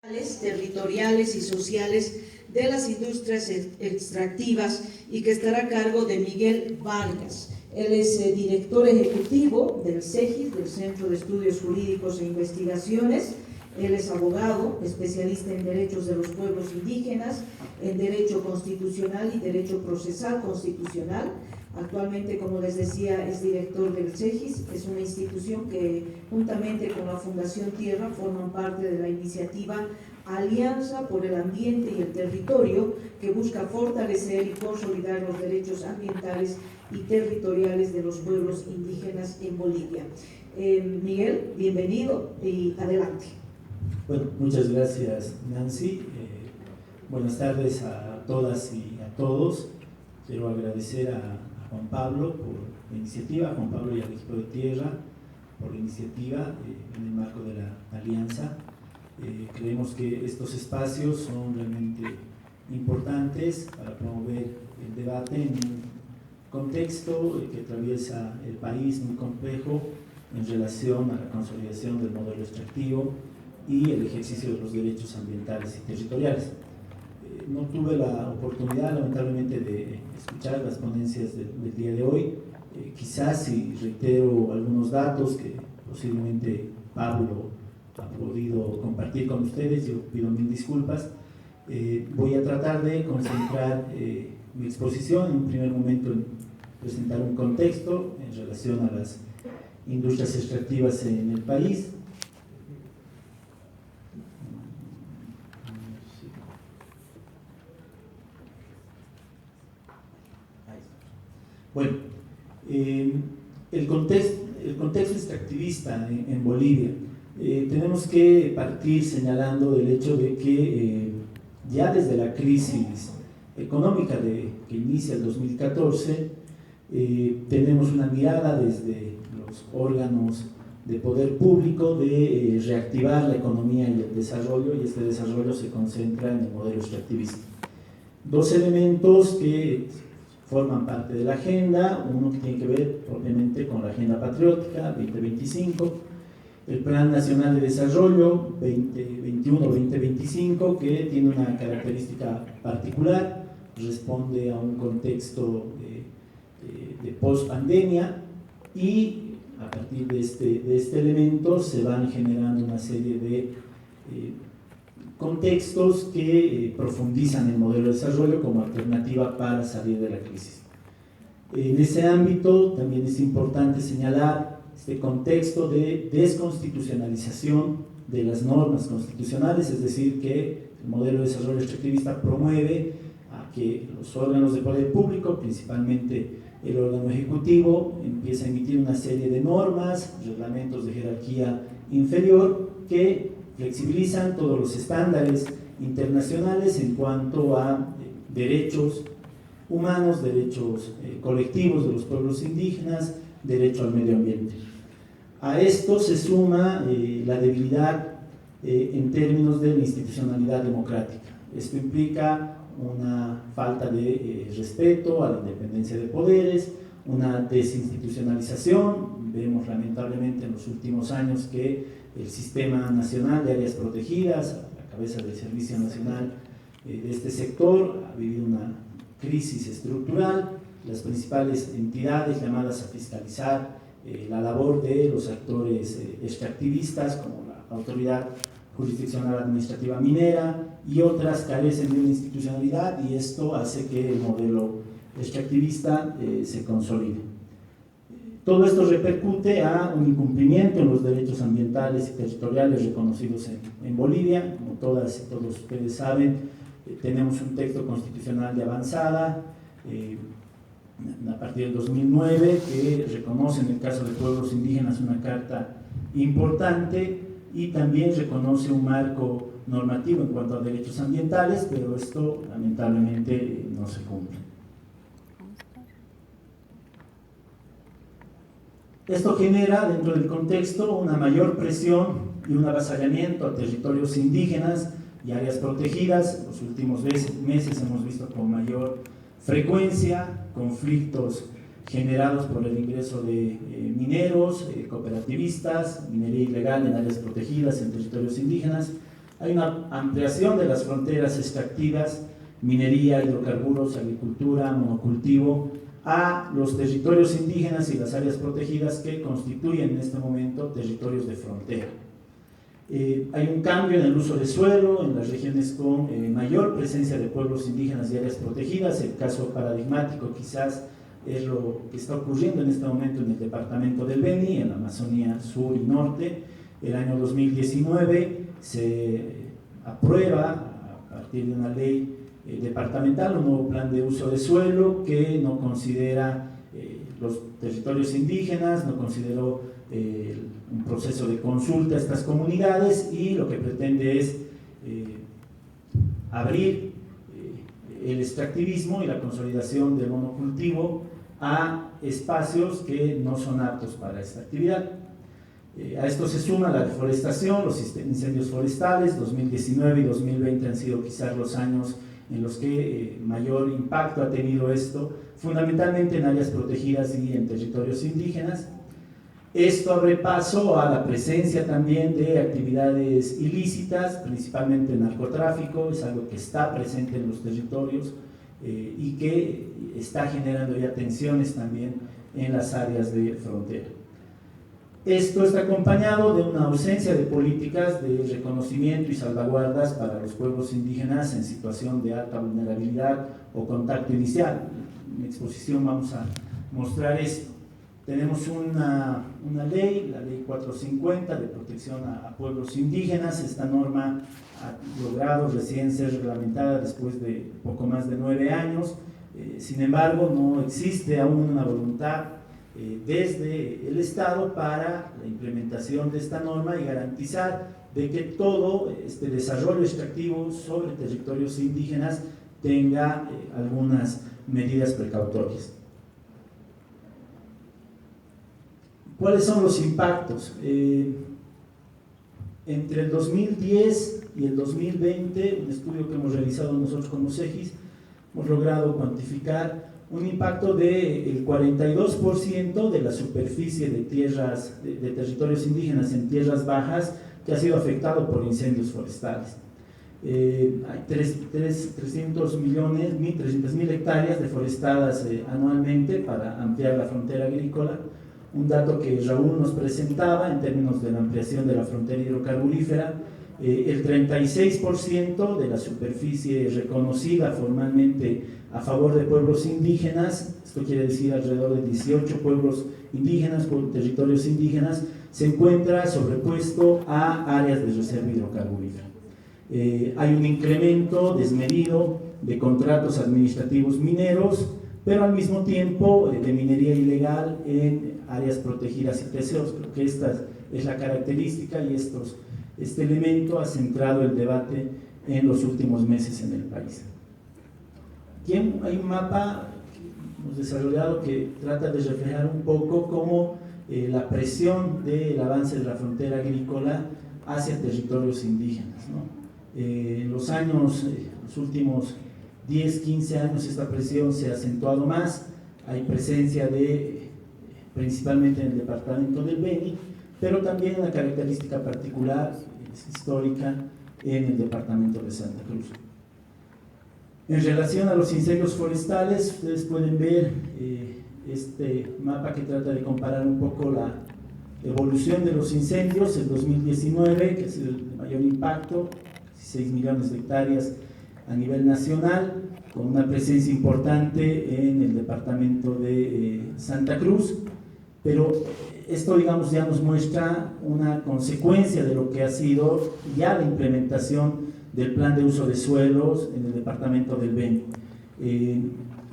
territoriales y sociales de las industrias extractivas y que estará a cargo de Miguel Vargas. Él es director ejecutivo del CEGIS, del Centro de Estudios Jurídicos e Investigaciones. Él es abogado, especialista en derechos de los pueblos indígenas, en derecho constitucional y derecho procesal constitucional. Actualmente, como les decía, es director del CEGIS. Es una institución que, juntamente con la Fundación Tierra, forman parte de la iniciativa Alianza por el Ambiente y el Territorio, que busca fortalecer y consolidar los derechos ambientales y territoriales de los pueblos indígenas en Bolivia. Miguel, bienvenido y adelante. Bueno, muchas gracias, Nancy. Buenas tardes a todas y a todos. Quiero agradecer a Juan Pablo por la iniciativa, a Juan Pablo y al equipo de Tierra por la iniciativa en el marco de la alianza. Creemos que estos espacios son realmente importantes para promover el debate en un contexto que atraviesa el país muy complejo en relación a la consolidación del modelo extractivo y el ejercicio de los derechos ambientales y territoriales. No tuve la oportunidad, lamentablemente, de escuchar las ponencias del día de hoy. Quizás si reitero algunos datos que posiblemente Pablo ha podido compartir con ustedes, yo pido mil disculpas. Voy a tratar de concentrar mi exposición en un primer momento en presentar un contexto en relación a las industrias extractivas en el país. Bueno, el contexto extractivista en Bolivia. Tenemos que partir señalando del hecho de que ya desde la crisis económica que inicia el 2014, tenemos una mirada desde los órganos de poder público de reactivar la economía y el desarrollo, y este desarrollo se concentra en el modelo extractivista. Dos elementos que forman parte de la agenda, uno que tiene que ver propiamente con la Agenda Patriótica 2025, el Plan Nacional de Desarrollo 2021-2025, que tiene una característica particular, responde a un contexto de post-pandemia, y a partir de este elemento se van generando una serie de contextos que profundizan el modelo de desarrollo como alternativa para salir de la crisis. En ese ámbito también es importante señalar este contexto de desconstitucionalización de las normas constitucionales, es decir, que el modelo de desarrollo extractivista promueve a que los órganos de poder público, principalmente el órgano ejecutivo, empiece a emitir una serie de normas, reglamentos de jerarquía inferior que flexibilizan todos los estándares internacionales en cuanto a derechos humanos, derechos colectivos de los pueblos indígenas, derecho al medio ambiente. A esto se suma la debilidad en términos de la institucionalidad democrática. Esto implica una falta de respeto a la independencia de poderes, una desinstitucionalización. Vemos lamentablemente en los últimos años que el Sistema Nacional de Áreas Protegidas, a la cabeza del Servicio Nacional de este sector, ha vivido una crisis estructural. Las principales entidades llamadas a fiscalizar la labor de los actores extractivistas, como la Autoridad Jurisdiccional Administrativa Minera y otras, carecen de una institucionalidad, y esto hace que el modelo extractivista se consolide. Todo esto repercute a un incumplimiento en los derechos ambientales y territoriales reconocidos en Bolivia. Como todas y todos ustedes saben, tenemos un texto constitucional de avanzada a partir del 2009 que reconoce, en el caso de pueblos indígenas, una carta importante, y también reconoce un marco normativo en cuanto a derechos ambientales, pero esto lamentablemente no se cumple. Esto genera dentro del contexto una mayor presión y un avasallamiento a territorios indígenas y áreas protegidas. Los últimos meses hemos visto con mayor frecuencia conflictos generados por el ingreso de mineros, cooperativistas, minería ilegal en áreas protegidas en territorios indígenas, Hay una ampliación de las fronteras extractivas, minería, hidrocarburos, agricultura, monocultivo, a los territorios indígenas y las áreas protegidas que constituyen en este momento territorios de frontera. Hay un cambio en el uso de suelo en las regiones con mayor presencia de pueblos indígenas y áreas protegidas. El caso paradigmático quizás es lo que está ocurriendo en este momento en el departamento del Beni, en la Amazonía sur y norte. El año 2019 se aprueba, a partir de una ley departamental, un nuevo plan de uso de suelo que no considera los territorios indígenas, no consideró un proceso de consulta a estas comunidades, y lo que pretende es abrir el extractivismo y la consolidación del monocultivo a espacios que no son aptos para esta actividad. A esto se suma la deforestación, los incendios forestales. 2019 y 2020 han sido quizás los años en los que mayor impacto ha tenido esto, fundamentalmente en áreas protegidas y en territorios indígenas. Esto abre paso a la presencia también de actividades ilícitas, principalmente el narcotráfico. Es algo que está presente en los territorios y que está generando ya tensiones también en las áreas de frontera. Esto está acompañado de una ausencia de políticas de reconocimiento y salvaguardas para los pueblos indígenas en situación de alta vulnerabilidad o contacto inicial. En mi exposición vamos a mostrar esto. Tenemos una ley, la ley 450 de protección a pueblos indígenas. Esta norma ha logrado recién ser reglamentada después de poco más de 9 años. Sin embargo, no existe aún una voluntad desde el Estado para la implementación de esta norma y garantizar de que todo este desarrollo extractivo sobre territorios indígenas tenga algunas medidas precautorias. ¿Cuáles son los impactos? Entre el 2010 y el 2020, un estudio que hemos realizado nosotros como CEGIS, hemos logrado cuantificar un impacto del 42% de la superficie de tierras, de territorios indígenas en tierras bajas, que ha sido afectado por incendios forestales. Hay 300.000 hectáreas deforestadas anualmente para ampliar la frontera agrícola. Un dato que Raúl nos presentaba en términos de la ampliación de la frontera hidrocarburífera, el 36% de la superficie reconocida formalmente a favor de pueblos indígenas, esto quiere decir alrededor de 18 pueblos indígenas, territorios indígenas, se encuentra sobrepuesto a áreas de reserva hidrocarburífera. Hay un incremento desmedido de contratos administrativos mineros, pero al mismo tiempo de minería ilegal en áreas protegidas y TCOs. Creo que esta es la característica y este elemento ha centrado el debate en los últimos meses en el país. Aquí hay un mapa que hemos desarrollado que trata de reflejar un poco cómo la presión del avance de la frontera agrícola hacia territorios indígenas, ¿no? En los últimos 10, 15 años esta presión se ha acentuado más. Hay presencia principalmente en el departamento del Beni, pero también una característica particular, histórica, en el departamento de Santa Cruz. En relación a los incendios forestales, ustedes pueden ver este mapa que trata de comparar un poco la evolución de los incendios. El 2019, que ha sido el de mayor impacto, 6 millones de hectáreas a nivel nacional, con una presencia importante en el departamento de Santa Cruz, pero esto, digamos, ya nos muestra una consecuencia de lo que ha sido ya la implementación del plan de uso de suelos en el departamento del Beni.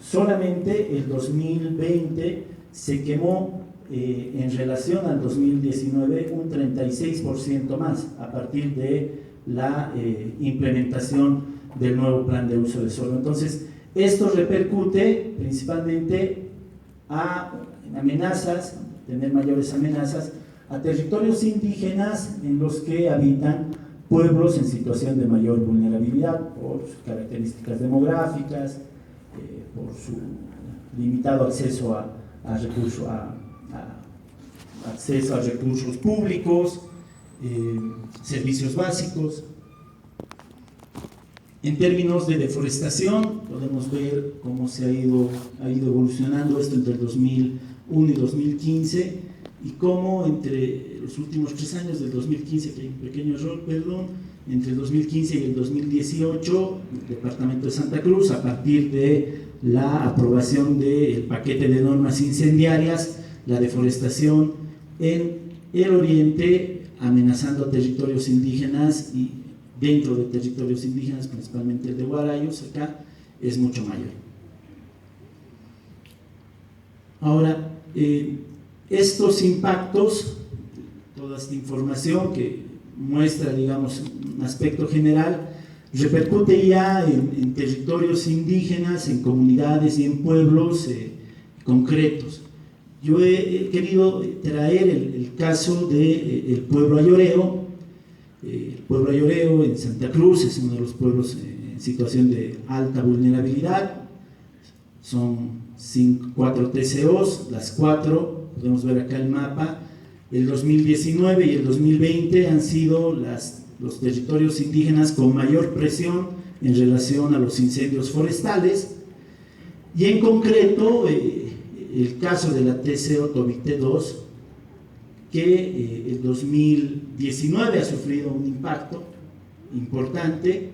Solamente el 2020 se quemó en relación al 2019 un 36% más a partir de la implementación del nuevo plan de uso de suelo. Entonces, esto repercute principalmente en amenazas, tener mayores amenazas a territorios indígenas en los que habitan pueblos en situación de mayor vulnerabilidad por sus características demográficas, por su limitado acceso acceso a recursos públicos, servicios básicos. En términos de deforestación, podemos ver cómo se ha ido evolucionando esto entre el 2001 y 2015, y cómo entre los últimos 3 años del 2015, que hay un pequeño error, perdón, entre el 2015 y el 2018, el Departamento de Santa Cruz, a partir de la aprobación del paquete de normas incendiarias, la deforestación en el oriente, amenazando a territorios indígenas y dentro de territorios indígenas, principalmente el de Guarayos, acá es mucho mayor. Ahora, estos impactos, toda esta información que muestra, digamos, un aspecto general, repercute ya en territorios indígenas, en comunidades y en pueblos concretos. Yo he querido traer el caso del pueblo ayoreo. El pueblo ayoreo en Santa Cruz es uno de los pueblos en situación de alta vulnerabilidad. Son 4 TCOs, las 4, podemos ver acá el mapa. El 2019 y el 2020 han sido los territorios indígenas con mayor presión en relación a los incendios forestales, y en concreto el caso de la TCO Tobité 2, que el 2019 ha sufrido un impacto importante,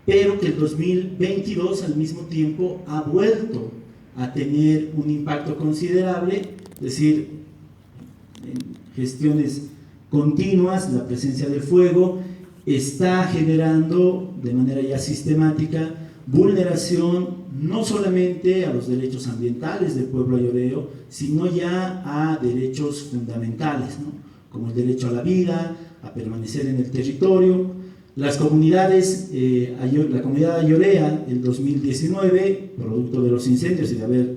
pero que el 2022 al mismo tiempo ha vuelto a tener un impacto considerable, es decir, en gestiones continuas, la presencia del fuego está generando de manera ya sistemática vulneración no solamente a los derechos ambientales del pueblo ayoreo, sino ya a derechos fundamentales, ¿no? Como el derecho a la vida, a permanecer en el territorio. Las comunidades, la comunidad ayorea, el 2019, producto de los incendios y de haber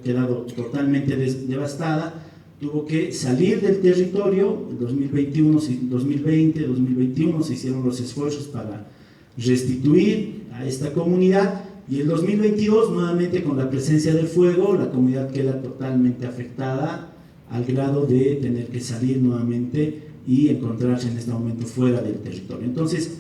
quedado totalmente devastada, tuvo que salir del territorio. En 2021, 2020, 2021 se hicieron los esfuerzos para restituir a esta comunidad, y el 2022 nuevamente con la presencia del fuego la comunidad queda totalmente afectada al grado de tener que salir nuevamente y encontrarse en este momento fuera del territorio. Entonces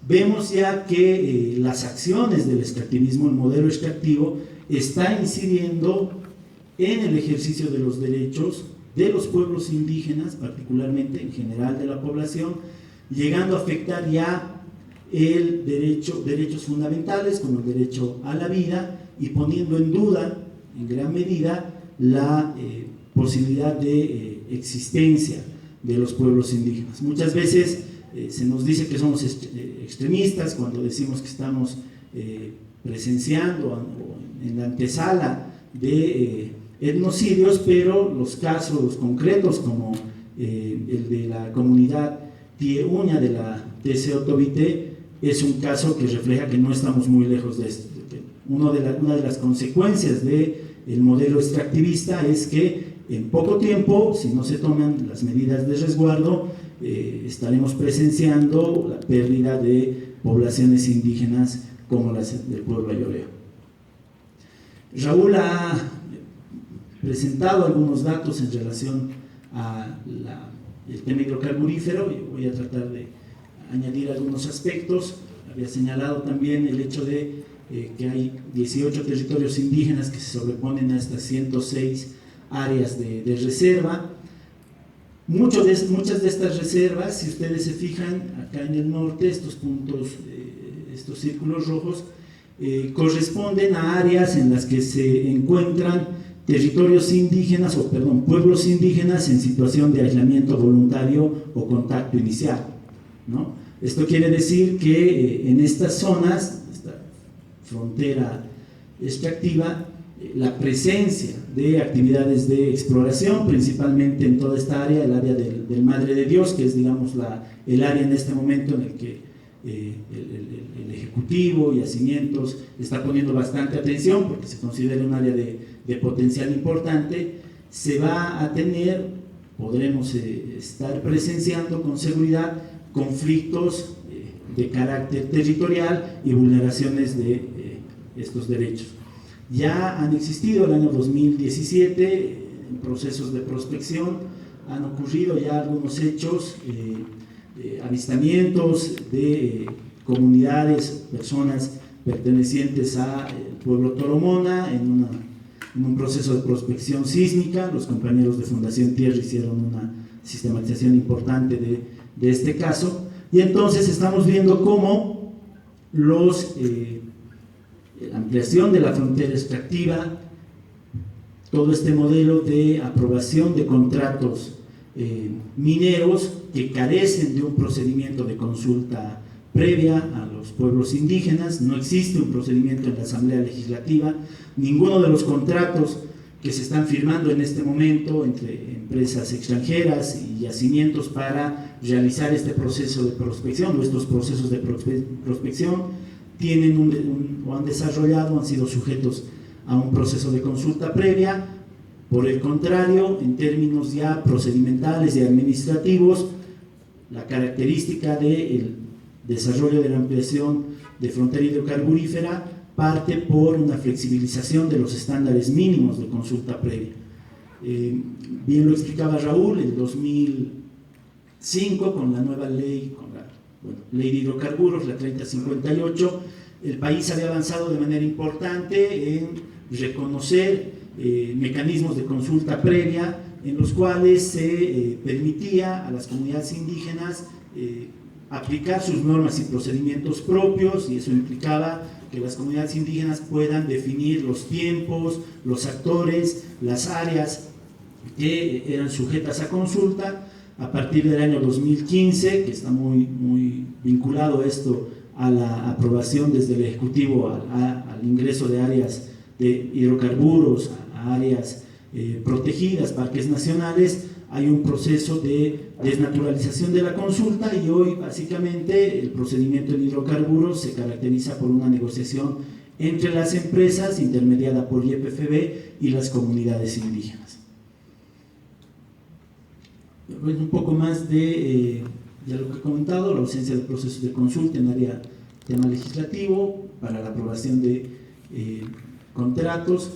vemos ya que las acciones del extractivismo, el modelo extractivo, está incidiendo en el ejercicio de los derechos de los pueblos indígenas, particularmente en general de la población, llegando a afectar ya derechos fundamentales como el derecho a la vida, y poniendo en duda en gran medida la posibilidad de existencia de los pueblos indígenas. Muchas veces se nos dice que somos extremistas cuando decimos que estamos presenciando en la antesala de etnocidios, pero los casos concretos como el de la comunidad Tieuña de la TCO Tobité es un caso que refleja que no estamos muy lejos de esto. Una de las consecuencias del modelo extractivista es que en poco tiempo, si no se toman las medidas de resguardo, estaremos presenciando la pérdida de poblaciones indígenas como las del pueblo ayoreo. Raúl ha presentado algunos datos en relación al tema hidrocarburífero. Yo voy a tratar de añadir algunos aspectos. Había señalado también el hecho de que hay 18 territorios indígenas que se sobreponen a estas 106 áreas de reserva. Muchas de estas reservas, si ustedes se fijan acá en el norte, estos puntos, estos círculos rojos, corresponden a áreas en las que se encuentran territorios indígenas, pueblos indígenas en situación de aislamiento voluntario o contacto inicial, ¿no? Esto quiere decir que en estas zonas, esta frontera extractiva, la presencia de actividades de exploración, principalmente en toda esta área, el área del Madre de Dios, que es, digamos, el área en este momento en el que el Ejecutivo y Yacimientos está poniendo bastante atención, porque se considera un área de potencial importante, se va a tener, podremos estar presenciando con seguridad conflictos de carácter territorial y vulneraciones de estos derechos. Ya han existido el año 2017 en procesos de prospección, han ocurrido ya algunos hechos, avistamientos de comunidades, personas pertenecientes al pueblo Toromona en un proceso de prospección sísmica. Los compañeros de Fundación Tierra hicieron una sistematización importante de este caso, y entonces estamos viendo cómo la ampliación de la frontera extractiva, todo este modelo de aprobación de contratos mineros que carecen de un procedimiento de consulta previa a los pueblos indígenas. No existe un procedimiento en la Asamblea Legislativa. Ninguno de los contratos que se están firmando en este momento entre empresas extranjeras y yacimientos para realizar este proceso de prospección, o estos procesos de prospección, tienen o han desarrollado, han sido sujetos a un proceso de consulta previa. Por el contrario, en términos ya procedimentales y administrativos, la característica del desarrollo de la ampliación de frontera hidrocarburífera parte por una flexibilización de los estándares mínimos de consulta previa. Bien lo explicaba Raúl, en 2005, con la nueva ley, ley de hidrocarburos, la 3058, el país había avanzado de manera importante en reconocer mecanismos de consulta previa en los cuales se permitía a las comunidades indígenas aplicar sus normas y procedimientos propios, y eso implicaba que las comunidades indígenas puedan definir los tiempos, los actores, las áreas que eran sujetas a consulta. A partir del año 2015, que está muy vinculado esto a la aprobación desde el Ejecutivo al ingreso de áreas de hidrocarburos, a áreas protegidas, parques nacionales, hay un proceso de desnaturalización de la consulta, y hoy básicamente el procedimiento en hidrocarburos se caracteriza por una negociación entre las empresas intermediada por YPFB y las comunidades indígenas. Un poco más de ya lo que he comentado, la ausencia de procesos de consulta en área tema legislativo para la aprobación de contratos.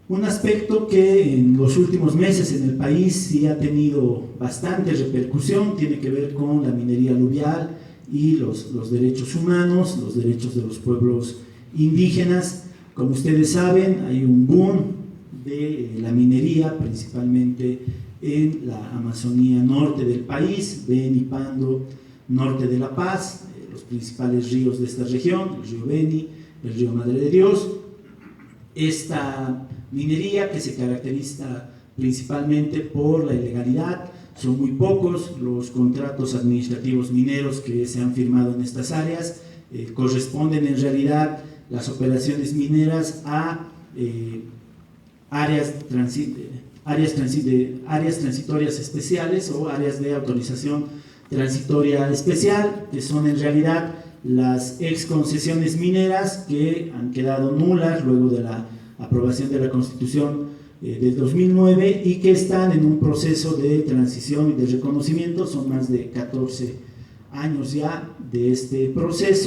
Un aspecto que en los últimos meses en el país sí ha tenido bastante repercusión tiene que ver con la minería aluvial y los derechos humanos, los derechos de los pueblos indígenas. Como ustedes saben, hay un boom de la minería, principalmente en la Amazonía norte del país, Beni, Pando, norte de La Paz, los principales ríos de esta región, el río Beni, el río Madre de Dios. Esta minería, que se caracteriza principalmente por la ilegalidad, son muy pocos los contratos administrativos mineros que se han firmado en estas áreas. Corresponden en realidad las operaciones mineras a áreas transitorias especiales o áreas de autorización transitoria especial, que son en realidad las exconcesiones mineras que han quedado nulas luego de la aprobación de la Constitución del 2009 y que están en un proceso de transición y de reconocimiento. Son más de 14 años ya de este proceso.